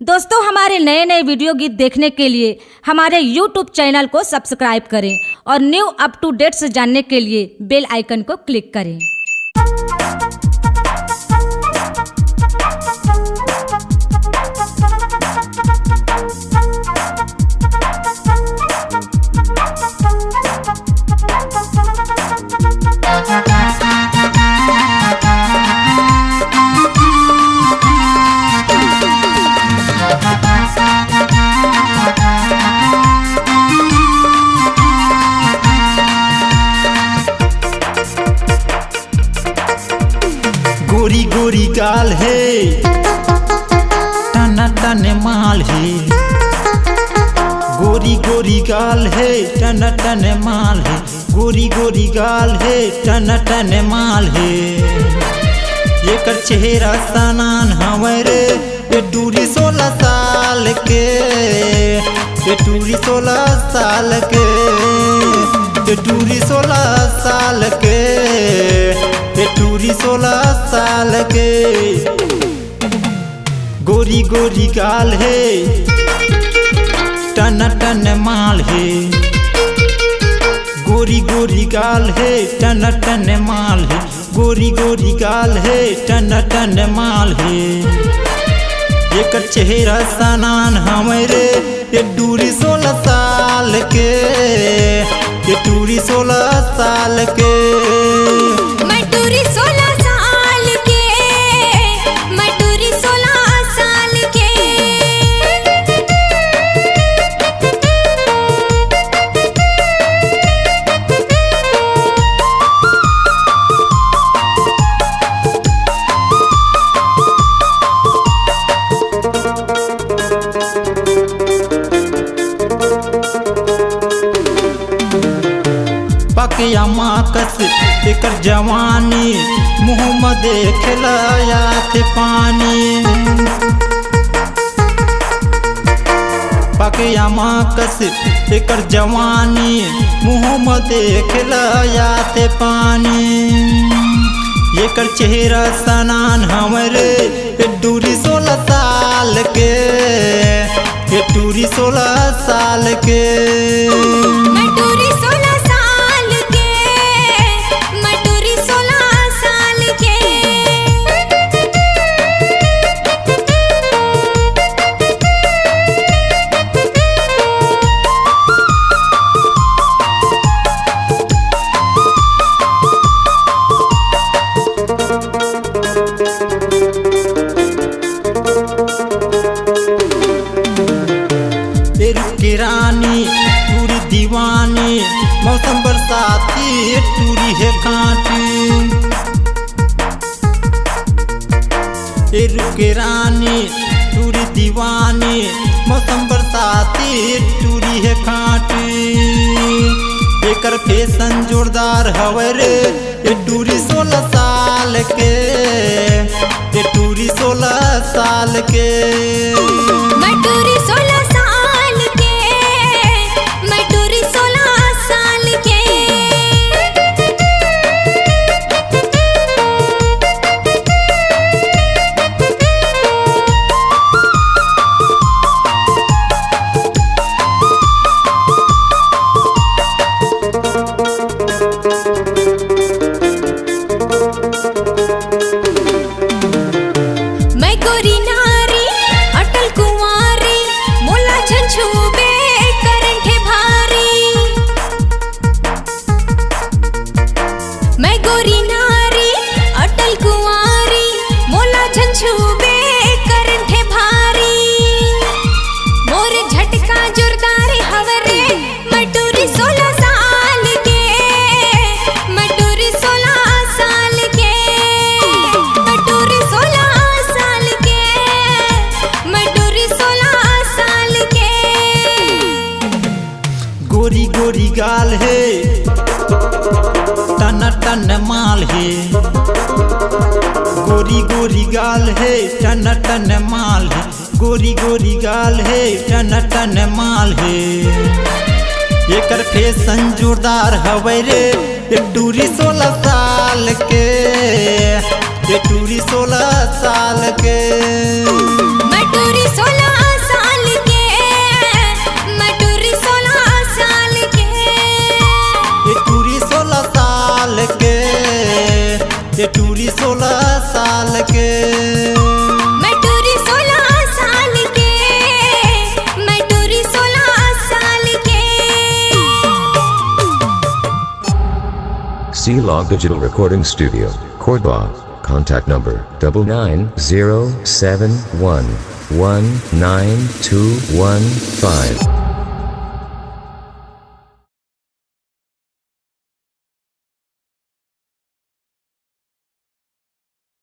दोस्तों हमारे नए नए वीडियो गीत देखने के लिए हमारे YouTube चैनल को सब्सक्राइब करें और न्यू अप टू डेट्स जानने के लिए बेल आइकन को क्लिक करें। गोरी गोरी गाल है टना टने माल है। गोरी गोरी गाल है टना टने माल है। गोरी गोरी गाल है टना टने माल है। ये कर चेहरा सनान हमारे ये टूरी 16 साल के। ये टूरी 16 साल के। ये टूरी 16 साल के। ये टूरी 16 साल के। गोरी गोरी गाल है टन टन माल है। गोरी गोरी गाल है टन टन माल है। गोरी गोरी गाल है टन टन माल है। ये कर चेहरा सनान हमारे ये टूरी 16 साल के। ये टूरी 16 साल के। पकिया माकस एकर जवानी मुँह में देखलाया थे पानी। पकिया माकस एकर जवानी मुँह में देखलाया थे पानी। ये कर चेहरा सनान हमारे ये टूरी 16 साल के। ये टूरी 16 साल के। के रानी टूरी दीवानी मौसम बरसाती टूरी है कांटी। के रानी टूरी दीवानी मौसम बरसाती टूरी है कांटी। एकर फैशन जोरदार हवरे ये टूरी 16 साल के। ये टूरी 16 साल के। गोरी गोरी गाल है टन टन माल है। गोरी गोरी गाल है टन टन माल है। गोरी गोरी गाल है टन टन माल है। ये कर फैशन जोरदार हवरे ये टूरी 16 साल के। ये टूरी 16 साल के। मैं टूरी 16 ये टूरी 16 साल के। मैं टूरी 16 साल के, मैं टूरी 16 साल के। C-Log Digital Recording Studio, Cordoba. Contact number 99071192115.